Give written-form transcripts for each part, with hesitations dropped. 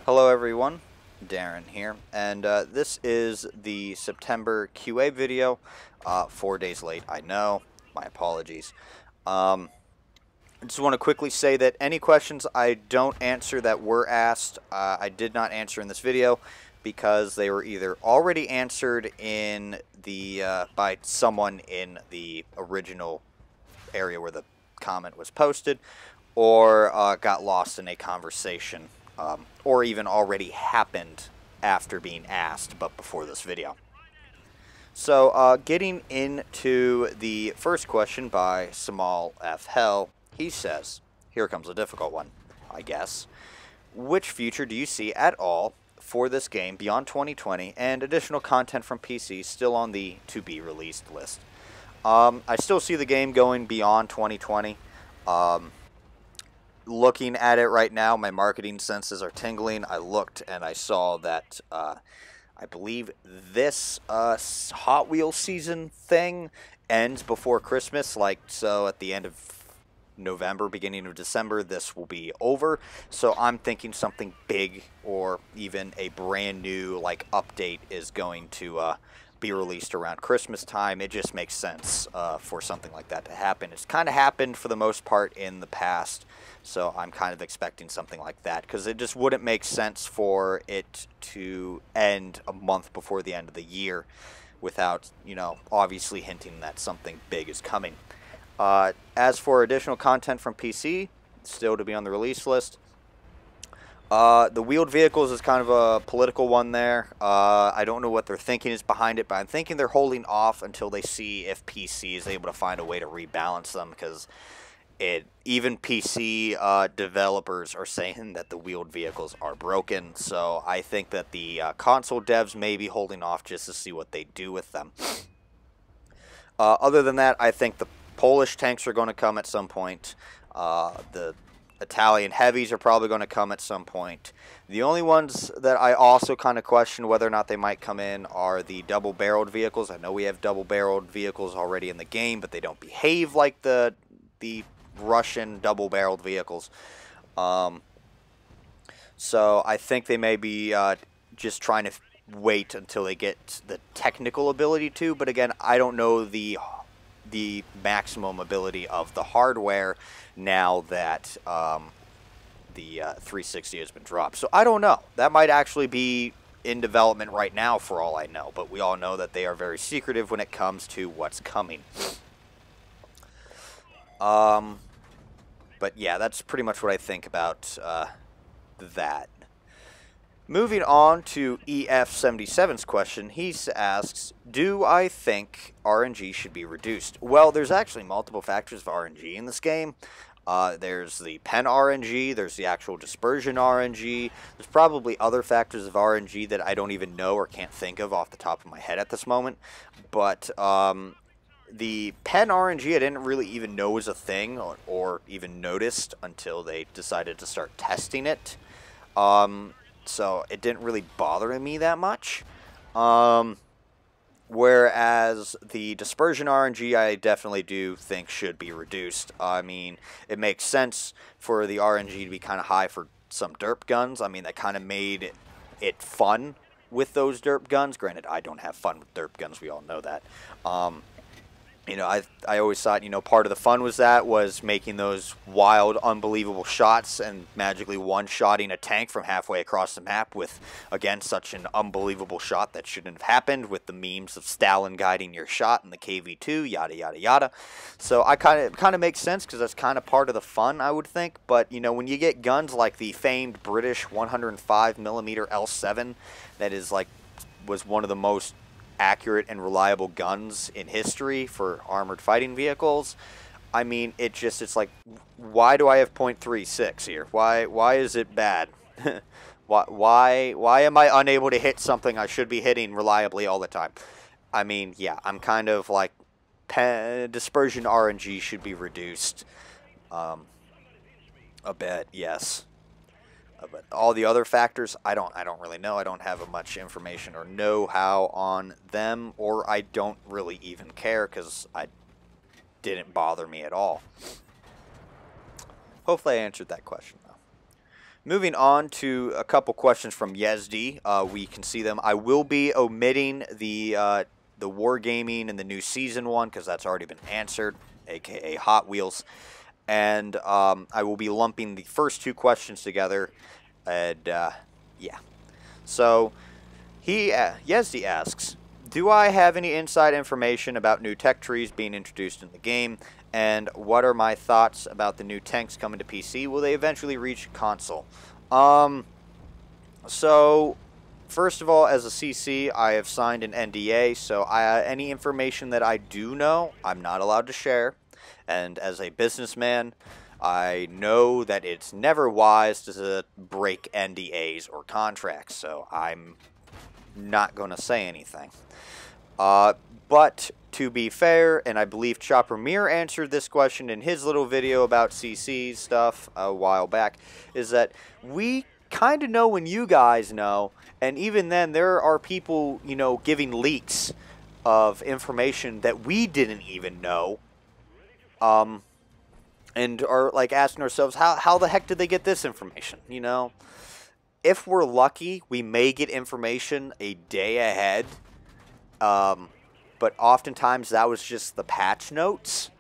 Hello everyone, Darren here, and this is the September QA video. 4 days late, I know. My apologies. I just want to quickly say that any questions I don't answer that were asked, I did not answer in this video because they were either already answered in the by someone in the original area where the comment was posted, or got lost in a conversation, or even already happened after being asked, but before this video. So, getting into the first question by Samal F. Hell, he says, here comes a difficult one, I guess. Which future do you see at all for this game beyond 2020 and additional content from PC still on the to be released list? I still see the game going beyond 2020. Looking at it right now, my marketing senses are tingling. I looked and I saw that I believe this Hot Wheels season thing ends before Christmas. Like, so at the end of November, beginning of December, this will be over. So I'm thinking something big or even a brand new like update is going to be released around Christmas time. It just makes sense for something like that to happen. It's kind of happened for the most part in the past, so I'm kind of expecting something like that because it just wouldn't make sense for it to end a month before the end of the year without, obviously hinting that something big is coming. As for additional content from PC, still to be on the release list, the wheeled vehicles is kind of a political one there. I don't know what their thinking is behind it, but I'm thinking they're holding off until they see if PC is able to find a way to rebalance them, because even PC developers are saying that the wheeled vehicles are broken. So I think that the console devs may be holding off just to see what they do with them. Other than that, I think the Polish tanks are going to come at some point. The Italian heavies are probably going to come at some point. The only ones that I also kind of question whether or not they might come in are the double-barreled vehicles. I know we have double-barreled vehicles already in the game, but they don't behave like the Russian double-barreled vehicles. So I think they may be just trying to wait until they get the technical ability to. But again, I don't know the maximum ability of the hardware now that the 360 has been dropped. So I don't know. That might actually be in development right now for all I know, but we all know that they are very secretive when it comes to what's coming. But yeah, that's pretty much what I think about that. Moving on to EF77's question, he asks, do I think RNG should be reduced? Well, there's actually multiple factors of RNG in this game. There's the pen RNG, there's the actual dispersion RNG, there's probably other factors of RNG that I don't even know or can't think of off the top of my head at this moment. But the pen RNG I didn't really even know was a thing or even noticed until they decided to start testing it. So it didn't really bother me that much. Whereas the dispersion RNG I definitely do think should be reduced. I mean, it makes sense for the RNG to be kind of high for some derp guns. I mean, that kind of made it fun with those derp guns. Granted, I don't have fun with derp guns. We all know that. I always thought, part of the fun was making those wild, unbelievable shots and magically one-shotting a tank from halfway across the map with, again, such an unbelievable shot that shouldn't have happened, with the memes of Stalin guiding your shot in the KV2, yada, yada, yada. So I kind of makes sense because that's kind of part of the fun, I would think. But, when you get guns like the famed British 105mm L7, that was one of the most accurate and reliable guns in history for armored fighting vehicles. I mean, it's like, why do I have .36 here? Why is it bad? why am I unable to hit something I should be hitting reliably all the time? I mean, yeah, I'm kind of like dispersion RNG should be reduced a bit, yes. But all the other factors, I don't really know. I don't have much information or know-how on them, or I don't really even care because I didn't bother me at all. Hopefully I answered that question, though. Moving on to a couple questions from Yezdi. We can see them. I will be omitting the Wargaming and the new season one because that's already been answered, aka Hot Wheels. And I will be lumping the first two questions together. And yeah. So Yezdi asks, do I have any inside information about new tech trees being introduced in the game? And what are my thoughts about the new tanks coming to PC? Will they eventually reach console? So, first of all, as a CC, I have signed an NDA, so any information that I do know, I'm not allowed to share. And as a businessman, I know that it's never wise to break NDAs or contracts, so I'm not going to say anything. But to be fair, and I believe Chopper Mir answered this question in his little video about CC stuff a while back, is that we kind of know when you guys know, and even then there are people, you know, giving leaks of information that we didn't even know, and are like asking ourselves, how the heck did they get this information, you know? If we're lucky, we may get information a day ahead, but oftentimes that was just the patch notes,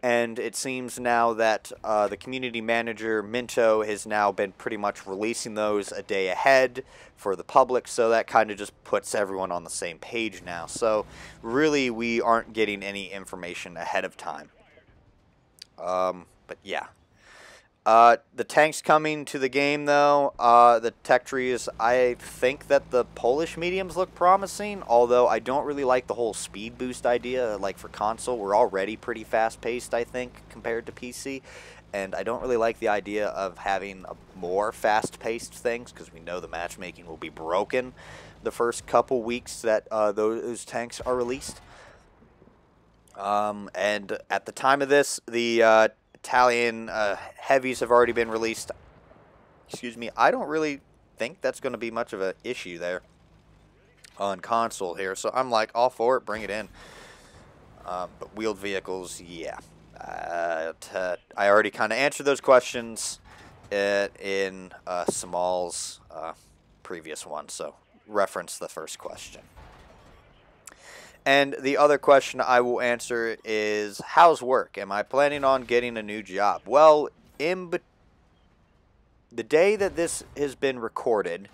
and it seems now that the community manager, Minto, has now been pretty much releasing those a day ahead for the public, so that kind of just puts everyone on the same page now. So really, we aren't getting any information ahead of time. But yeah. The tanks coming to the game, though, the tech trees, I think that the Polish mediums look promising, although I don't really like the whole speed boost idea. Like for console, we're already pretty fast-paced, I think, compared to PC, and I don't really like the idea of having more fast-paced things, because we know the matchmaking will be broken the first couple weeks that those tanks are released. And at the time of this, the Italian heavies have already been released. Excuse me. I don't really think that's going to be much of an issue there on console here. So I'm like all for it. Bring it in. But wheeled vehicles, yeah. I already kind of answered those questions in Samal's previous one. So reference the first question. And the other question I will answer is, how's work? Am I planning on getting a new job? Well, the day that this has been recorded,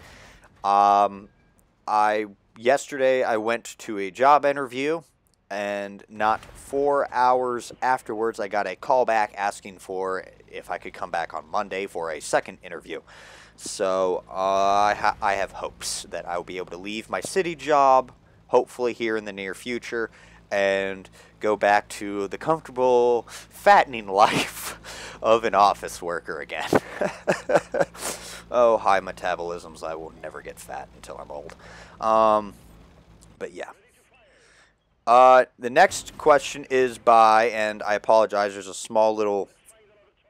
yesterday I went to a job interview, and not 4 hours afterwards I got a call back asking for if I could come back on Monday for a second interview. So I have hopes that I will be able to leave my city job, hopefully here in the near future, and go back to the comfortable, fattening life of an office worker again. Oh, high metabolisms. I will never get fat until I'm old. But yeah. The next question is by, and I apologize, there's a small little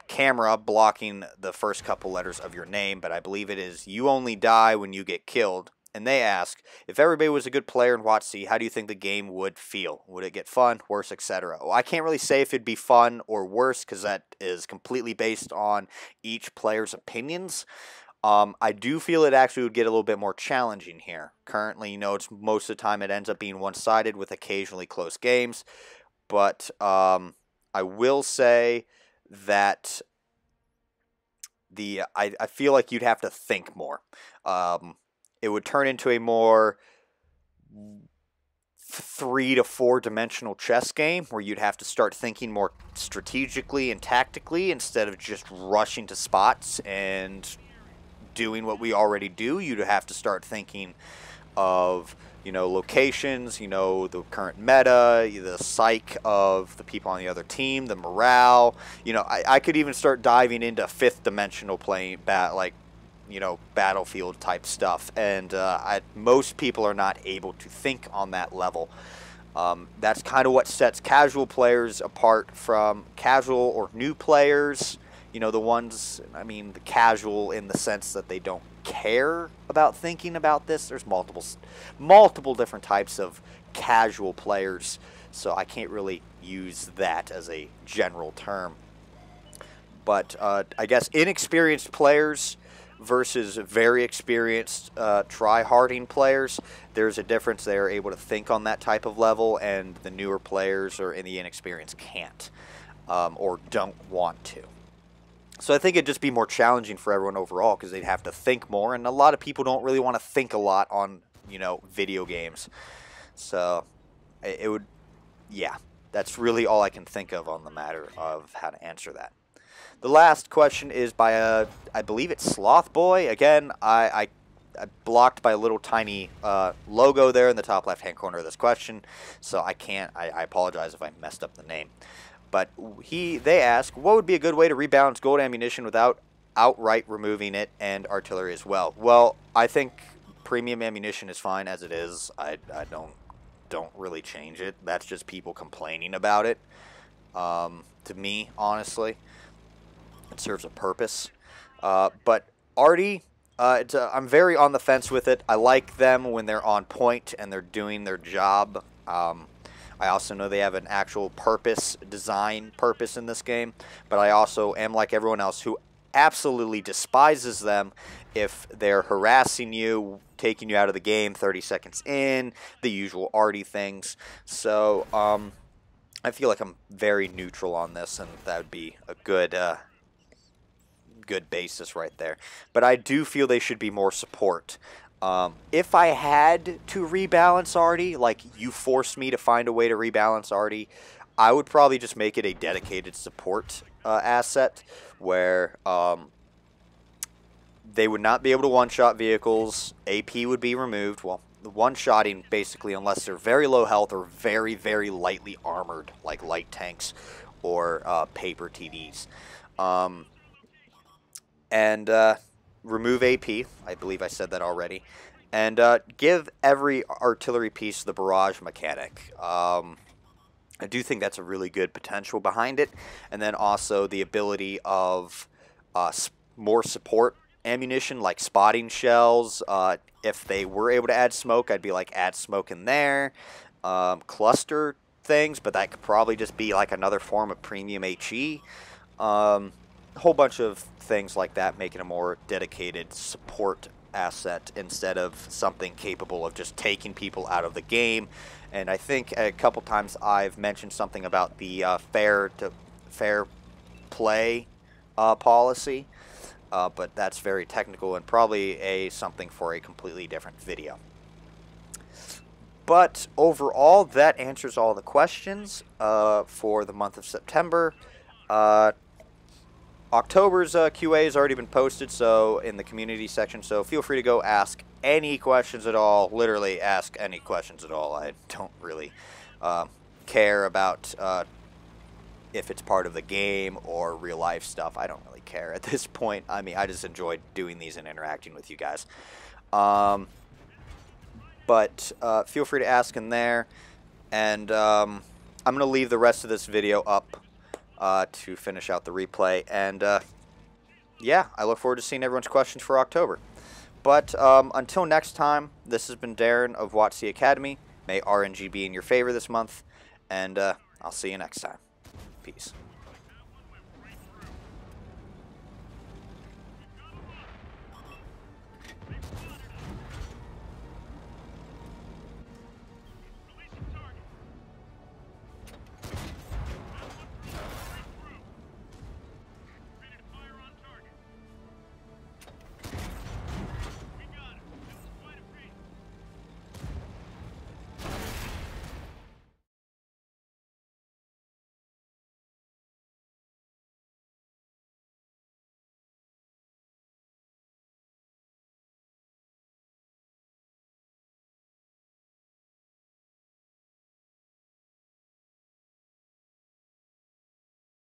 camera blocking the first couple letters of your name, but I believe it is "You only die when you get killed." And they ask, if everybody was a good player in WotC, how do you think the game would feel? Would it get fun, worse, etc.? Well, I can't really say if it'd be fun or worse, because that is completely based on each player's opinions. I do feel it actually would get a little bit more challenging here. Currently, you know, it's most of the time it ends up being one-sided with occasionally close games. But I will say that I feel like you'd have to think more. It would turn into a more 3 to 4 dimensional chess game where you'd have to start thinking more strategically and tactically instead of just rushing to spots and doing what we already do. You'd have to start thinking of, you know, locations, you know, the current meta, the psyche of the people on the other team, the morale. You know, I could even start diving into 5th dimensional playing, like, you know, battlefield type stuff, and most people are not able to think on that level. That's kind of what sets casual players apart from casual or new players. You know, the ones, I mean, the casual in the sense that they don't care about thinking about this. There's multiple different types of casual players, so I can't really use that as a general term. But I guess inexperienced players, versus very experienced try-harding players. There's a difference. They are able to think on that type of level, and the newer players or the inexperienced can't or don't want to. So I think it'd just be more challenging for everyone overall because they'd have to think more, and a lot of people don't really want to think a lot on, you know, video games. So it would, yeah, that's really all I can think of on the matter of how to answer that. The last question is by I believe it's Sloth Boy. Again, I blocked by a little tiny logo there in the top left-hand corner of this question, so I can't. I apologize if I messed up the name. But they ask, what would be a good way to rebalance gold ammunition without outright removing it and artillery as well? Well, I think premium ammunition is fine as it is. I don't really change it. That's just people complaining about it. To me, honestly, it serves a purpose. But Arty, I'm very on the fence with it. I like them when they're on point and they're doing their job. I also know they have an actual design purpose in this game, but I also am like everyone else who absolutely despises them if they're harassing you, taking you out of the game 30 seconds in, the usual arty things. So I feel like I'm very neutral on this, and that would be a good basis right there. But I do feel they should be more support. If I had to rebalance Arty, like you forced me to find a way to rebalance Arty, I would probably just make it a dedicated support asset where they would not be able to one-shot vehicles. AP would be removed. Well, the one-shotting basically, unless they're very low health or very, very lightly armored, like light tanks or paper TDs. Remove AP. I believe I said that already. And give every artillery piece the barrage mechanic. I do think that's a really good potential behind it. And then also the ability of more support ammunition, like spotting shells. If they were able to add smoke, I'd be like, add smoke in there. Cluster things, but that could probably just be like another form of premium HE. A whole bunch of things like that, making a more dedicated support asset instead of something capable of just taking people out of the game. And I think a couple times I've mentioned something about the fair play policy, but that's very technical and probably something for a completely different video. But overall, that answers all the questions for the month of September. October's QA has already been posted, so in the community section, so feel free to go ask any questions at all. Literally ask any questions at all. I don't really care about if it's part of the game or real life stuff. I don't really care at this point. I mean, I just enjoy doing these and interacting with you guys. But feel free to ask in there, and I'm going to leave the rest of this video up to finish out the replay. And yeah, I look forward to seeing everyone's questions for October. But until next time, this has been Darren of WotC Academy. May RNG be in your favor this month, and I'll see you next time. Peace.